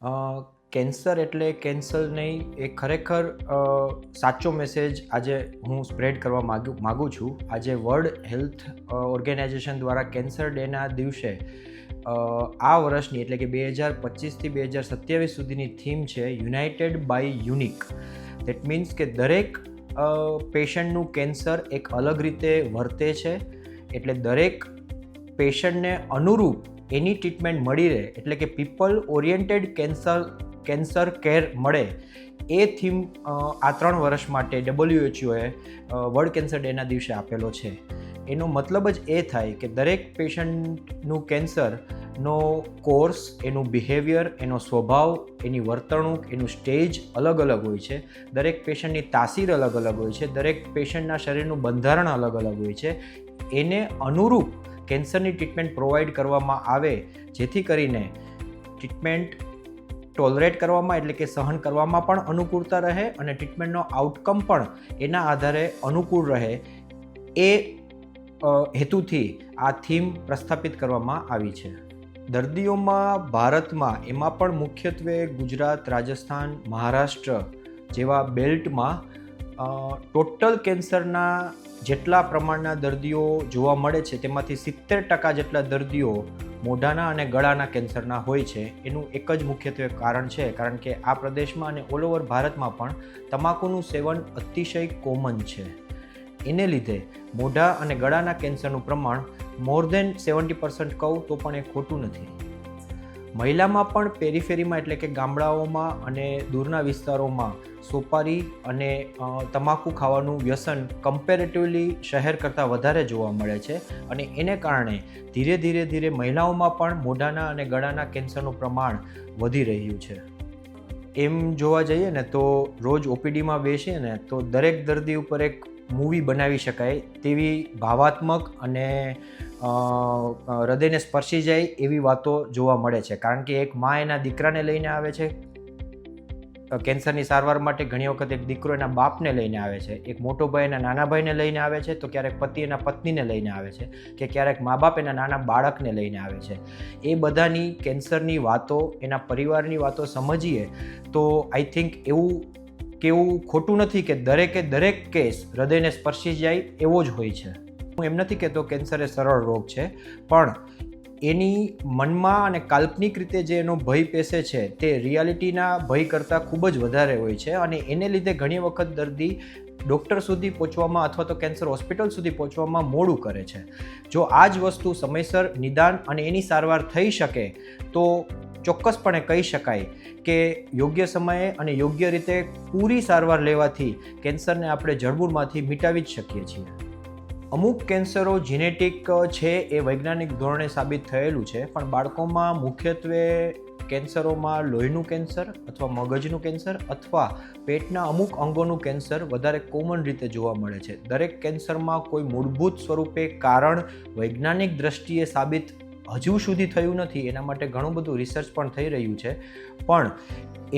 Cancer એટલે cancer નહીં, એ ખરેખર સાચો મેસેજ આજે હું સ્પ્રેડ કરવા માગું છું. આજે વર્લ્ડ હેલ્થ ઓર્ગેનાઇઝેશન દ્વારા કેન્સર ડેના દિવસે આ વર્ષની એટલે કે 2025થી 2027 સુધીની થીમ છે united by unique. That means કે દરેક પેશન્ટનું કેન્સર એક અલગ રીતે વર્તે છે, એટલે દરેક પેશન્ટને અનુરૂપ એની ટ્રીટમેન્ટ મળી રહે, એટલે કે પીપલ ઓરિએન્ટેડ કેન્સર કેર મળે, એ થીમ આ 3 વર્ષ માટે WHOએ વર્લ્ડ કેન્સર ડેના દિવસે આપેલો છે. એનો મતલબ જ એ થાય કે દરેક પેશન્ટનું કેન્સરનો કોર્સ, એનું બિહેવિયર, એનો સ્વભાવ, એની વર્તણૂક, એનું સ્ટેજ અલગ અલગ હોય છે. દરેક પેશન્ટની તાસીર અલગ અલગ હોય છે. દરેક પેશન્ટના શરીરનું બંધારણ અલગ અલગ હોય છે. એને અનુરૂપ કેન્સરની ટ્રીટમેન્ટ પ્રોવાઈડ કરવામાં આવે, જેથી કરીને ટ્રીટમેન્ટ ટોલરેટ કરવામાં એટલે કે સહન કરવામાં પણ અનુકૂળતા રહે અને ટ્રીટમેન્ટનો આઉટકમ પણ એના આધારે અનુકૂળ રહે, એ હેતુથી આ થીમ પ્રસ્થાપિત કરવામાં આવી છે. દર્દીઓમાં ભારતમાં, એમાં પણ મુખ્યત્વે ગુજરાત, રાજસ્થાન, મહારાષ્ટ્ર જેવા બેલ્ટમાં ટોટલ કેન્સરના જેટલા પ્રમાણના દર્દીઓ જોવા મળે છે, તેમાંથી 70% જેટલા દર્દીઓ મોઢાના અને ગળાના કેન્સરના હોય છે. એનું એક જ મુખ્યત્વે કારણ છે, કારણ કે આ પ્રદેશમાં અને ઓલ ઓવર ભારતમાં પણ તમાકુનું સેવન અતિશય કોમન છે. એને લીધે મોઢા અને ગળાના કેન્સરનું પ્રમાણ મોર દેન 70% કહું તો પણ એ ખોટું નથી. મહિલામાં પણ પેરીફેરીમાં એટલે કે ગામડાઓમાં અને દૂરના વિસ્તારોમાં સોપારી અને તમાકુ ખાવાનું વ્યસન કમ્પેરેટિવલી શહેર કરતાં વધારે જોવા મળે છે, અને એને કારણે ધીરે ધીરે મહિલાઓમાં પણ મોઢાના અને ગળાના કેન્સરનું પ્રમાણ વધી રહ્યું છે. એમ જોવા જઈએ ને તો રોજ OPDમાં બેસીએ ને તો દરેક દર્દી ઉપર એક મૂવી બનાવી શકાય તેવી ભાવાત્મક અને હૃદયને સ્પર્શી જાય એવી વાતો જોવા મળે છે. કારણ કે એક મા એના દીકરાને લઈને આવે છે કેન્સરની સારવાર માટે, ઘણી વખત એક દીકરો એના બાપને લઈને આવે છે, એક મોટો ભાઈ એના નાના ભાઈને લઈને આવે છે, તો ક્યારેક પતિ એના પત્નીને લઈને આવે છે, કે ક્યારેક મા બાપ એના નાના બાળકને લઈને આવે છે. એ બધાની કેન્સરની વાતો, એના પરિવારની વાતો સમજીએ તો આઈ થિંક એવું કેવું ખોટું નથી કે દરેક કેસ હૃદયને સ્પર્શી જાય એવો જ હોય છે. હું એમ નથી કહેતો કેન્સર એ સરળ રોગ છે, પણ એની મનમાં અને કાલ્પનિક રીતે જે એનો ભય પેસે છે તે રિયાલિટીના ભય કરતાં ખૂબ જ વધારે હોય છે, અને એને લીધે ઘણી વખત દર્દી ડૉક્ટર સુધી પહોંચવામાં અથવા તો કેન્સર હોસ્પિટલ સુધી પહોંચવામાં મોડું કરે છે. જો આ જ વસ્તુ સમયસર નિદાન અને એની સારવાર થઈ શકે તો ચોક્કસપણે કહી શકાય કે યોગ્ય સમયે અને યોગ્ય રીતે પૂરી સારવાર લેવાથી કેન્સરને આપણે જડમૂળમાંથી મિટાવી જ શકીએ છીએ. અમુક કેન્સરો જીનેટિક છે એ વૈજ્ઞાનિક ધોરણે સાબિત થયેલું છે, પણ બાળકોમાં મુખ્યત્વે કેન્સરોમાં લોહીનું કેન્સર અથવા મગજનું કેન્સર અથવા પેટના અમુક અંગોનું કેન્સર વધારે કોમન રીતે જોવા મળે છે. દરેક કેન્સરમાં કોઈ મૂળભૂત સ્વરૂપે કારણ વૈજ્ઞાનિક દ્રષ્ટિએ સાબિત હજુ સુધી થયું નથી. એના માટે ઘણું બધું રિસર્ચ પણ થઈ રહ્યું છે, પણ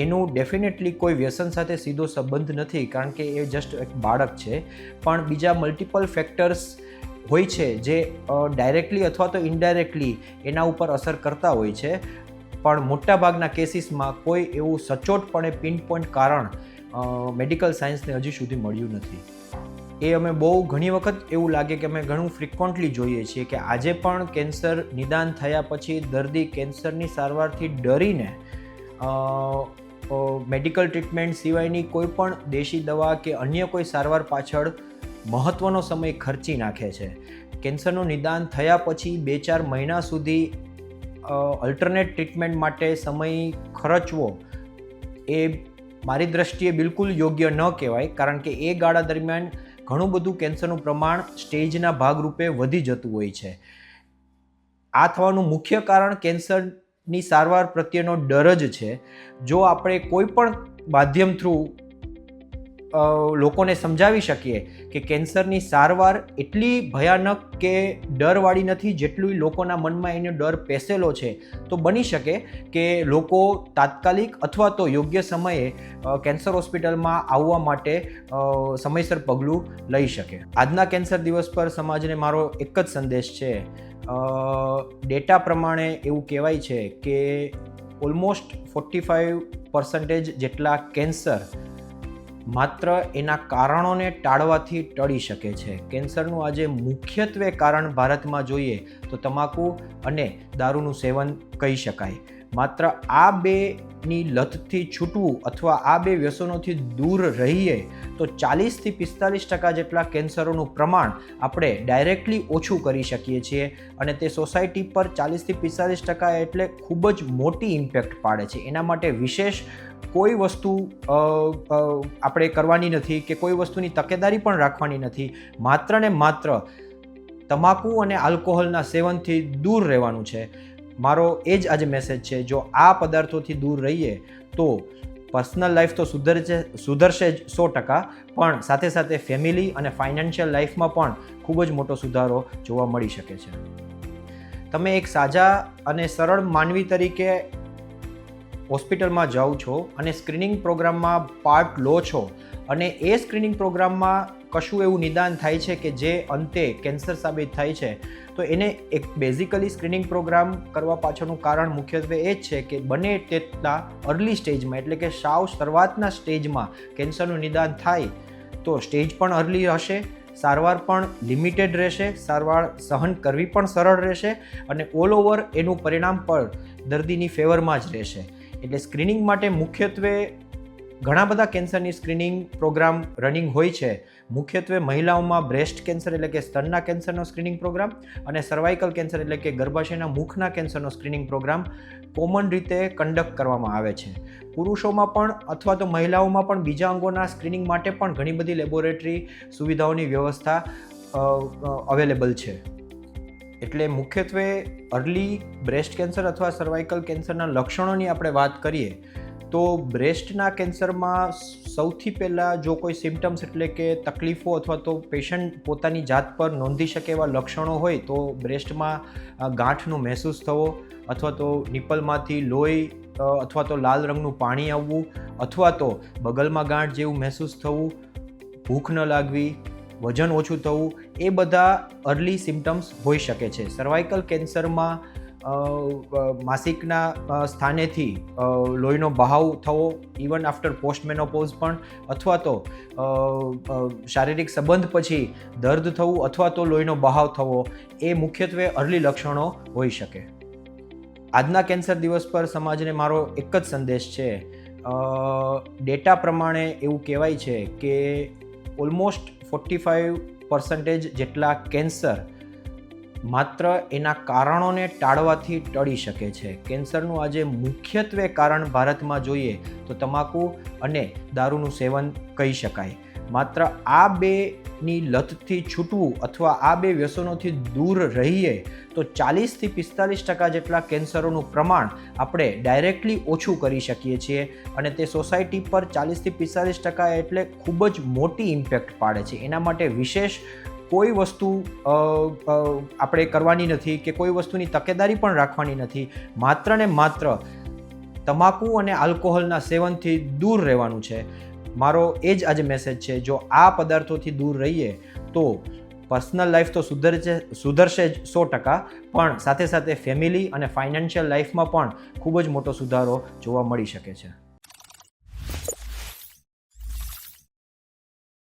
એનું ડેફિનેટલી કોઈ વ્યસન સાથે સીધો સંબંધ નથી, કારણ કે એ જસ્ટ એક બાળક છે. પણ બીજા મલ્ટિપલ ફેક્ટર્સ હોય છે જે ડાયરેક્ટલી અથવા તો ઇનડાયરેક્ટલી એના ઉપર અસર કરતા હોય છે, પણ મોટાભાગના કેસીસમાં કોઈ એવું સચોટપણે પિનપોઈન્ટ કારણ મેડિકલ સાયન્સને હજી સુધી મળ્યું નથી. એ અમે બહુ ઘણી વખત એવું લાગે કે અમે ઘણું ફ્રિકવન્ટલી જોઈએ છીએ કે આજે પણ કેન્સર નિદાન થયા પછી દર્દી કેન્સરની સારવારથી ડરીને મેડિકલ ટ્રીટમેન્ટ સિવાયની કોઈ પણ દેશી દવા કે અન્ય કોઈ સારવાર પાછળ મહત્ત્વનો સમય ખર્ચી નાખે છે. કેન્સરનું નિદાન થયા પછી 2-4 મહિના સુધી અલ્ટરનેટ ટ્રીટમેન્ટ માટે સમય ખર્ચવો એ મારી દ્રષ્ટિએ બિલકુલ યોગ્ય ન કહેવાય, કારણ કે એ ગાળા દરમિયાન ઘણું બધું કેન્સરનું પ્રમાણ સ્ટેજના ભાગરૂપે વધી જતું હોય છે. આ થવાનું મુખ્ય કારણ કેન્સરની સારવાર પ્રત્યેનો ડર જ છે. જો આપણે કોઈ પણ માધ્યમ થ્રુ લોકોને સમજાવી શકીએ કે કેન્સરની સારવાર એટલી ભયાનક કે ડરવાળી નથી જેટલું લોકોના મનમાં એનો ડર પેસેલો છે, તો બની શકે કે લોકો તાત્કાલિક અથવા તો યોગ્ય સમયે કેન્સર હોસ્પિટલમાં આવવા માટે સમયસર પગલું લઈ શકે. આજના કેન્સર દિવસ પર સમાજને મારો એક જ સંદેશ છે. ડેટા પ્રમાણે એવું કહેવાય છે કે ઓલમોસ્ટ 45% જેટલા કેન્સર માત્ર એના કારણોને ટાળવાથી ટળી શકે છે. કેન્સરનું આજે મુખ્યત્વે કારણ ભારતમાં જોઈએ તો તમાકુ અને દારૂનું સેવન કહી શકાય. માત્ર આ બેની લતથી છૂટવું અથવા આ બે વ્યસનોથી દૂર રહીએ તો 40થી 45% જેટલા કેન્સરોનું પ્રમાણ આપણે ડાયરેક્ટલી ઓછું કરી શકીએ છીએ અને તે સોસાયટી પર 40થી 45% એટલે ખૂબ જ મોટી ઇમ્પેક્ટ પાડે છે. એના માટે વિશેષ કોઈ વસ્તુ આપણે કરવાની નથી કે કોઈ વસ્તુની તકેદારી પણ રાખવાની નથી. માત્ર ને માત્ર તમાકુ અને આલ્કોહોલના સેવનથી દૂર રહેવાનું છે. મારો એ જ આજે મેસેજ છે. જો આ પદાર્થોથી દૂર રહીએ તો પર્સનલ લાઈફ તો સુધરશે જ 100%, પણ સાથે સાથે ફેમિલી અને ફાઇનાન્શિયલ લાઈફમાં પણ ખૂબ જ મોટો સુધારો જોવા મળી શકે છે. તમે એક સાજા અને સરળ માનવી તરીકે હોસ્પિટલમાં જાઓ છો અને સ્ક્રીનિંગ પ્રોગ્રામમાં પાર્ટ લો છો અને એ સ્ક્રીનિંગ પ્રોગ્રામમાં કશું એવું નિદાન થાય છે કે જે અંતે કેન્સર સાબિત થાય છે, તો એને એક બેઝિકલી સ્ક્રીનિંગ પ્રોગ્રામ કરવા પાછળનું કારણ મુખ્યત્વે એ જ છે કે બને તેટલા અર્લી સ્ટેજમાં એટલે કે સાવ શરૂઆતના સ્ટેજમાં કેન્સરનું નિદાન થાય તો સ્ટેજ પણ અર્લી હશે, સારવાર પણ લિમિટેડ રહેશે, સારવાર સહન કરવી પણ સરળ રહેશે અને ઓલ ઓવર એનું પરિણામ પણ દર્દીની ફેવરમાં જ રહેશે. એટલે સ્ક્રીનિંગ માટે મુખ્યત્વે ઘણા બધા કેન્સરની સ્ક્રીનિંગ પ્રોગ્રામ રનિંગ હોય છે. મુખ્યત્વે મહિલાઓમાં બ્રેસ્ટ કેન્સર એટલે કે સ્તનના કેન્સરનો સ્ક્રીનિંગ પ્રોગ્રામ અને સર્વાઇકલ કેન્સર એટલે કે ગર્ભાશયના મુખના કેન્સરનો સ્ક્રીનિંગ પ્રોગ્રામ કોમન રીતે કન્ડક્ટ કરવામાં આવે છે. પુરુષોમાં પણ અથવા તો મહિલાઓમાં પણ બીજા અંગોના સ્ક્રીનિંગ માટે પણ ઘણી બધી લેબોરેટરી સુવિધાઓની વ્યવસ્થા અવેલેબલ છે. એટલે મુખ્યત્વે અર્લી બ્રેસ્ટ કેન્સર અથવા સર્વાઇકલ કેન્સરના લક્ષણોની આપણે વાત કરીએ તો બ્રેસ્ટના કેન્સરમાં સૌથી પહેલાં જો કોઈ સિમ્ટમ્સ એટલે કે તકલીફો અથવા તો પેશન્ટ પોતાની જાત પર નોંધી શકે એવા લક્ષણો હોય તો બ્રેસ્ટમાં ગાંઠનો મહેસૂસ થવો અથવા તો નિપલમાંથી લોહી અથવા તો લાલ રંગનું પાણી આવવું અથવા તો બગલમાં ગાંઠ જેવું મહેસૂસ થવું, ભૂખ ન લાગવી, વજન ઓછું થવું, એ બધા અર્લી સિમ્ટમ્સ હોઈ શકે છે. સર્વાઇકલ કેન્સરમાં માસિકના સ્થાનેથી લોહીનો બહાવ થવો, ઇવન આફ્ટર પોસ્ટમેનોપોઝ પણ, અથવા તો શારીરિક સંબંધ પછી દર્દ થવું અથવા તો લોહીનો બહાવ થવો, એ મુખ્યત્વે અર્લી લક્ષણો હોઈ શકે. આજના કેન્સર દિવસ પર સમાજને મારો એક જ સંદેશ છે. ડેટા પ્રમાણે એવું કહેવાય છે કે ઓલમોસ્ટ 45% જેટલા કેન્સર માત્ર એના કારણોને ટાળવાથી ટળી શકે છે. કેન્સરનું આજે મુખ્યત્વે કારણ ભારતમાં જોઈએ તો તમાકુ અને દારૂનું સેવન કહી શકાય. માત્ર આ બેની લતથી છૂટવું અથવા આ બે વ્યસનોથી દૂર રહીએ તો 40થી 45% જેટલા કેન્સરોનું પ્રમાણ આપણે ડાયરેક્ટલી ઓછું કરી શકીએ છીએ અને તે સોસાયટી પર 40થી 45% એટલે ખૂબ જ મોટી ઇમ્પેક્ટ પાડે છે. એના માટે વિશેષ કોઈ વસ્તુ આપણે કરવાની નથી કે કોઈ વસ્તુની તકેદારી પણ રાખવાની નથી. માત્ર ને માત્ર તમાકુ અને આલ્કોહોલના સેવનથી દૂર રહેવાનું છે. મારો એ જ આજે મેસેજ છે. જો આ પદાર્થોથી દૂર રહીએ તો પર્સનલ લાઈફ તો સુધરશે જ 100%, પણ સાથે સાથે ફેમિલી અને ફાઇનાન્શિયલ લાઈફમાં પણ ખૂબ જ મોટો સુધારો જોવા મળી શકે છે.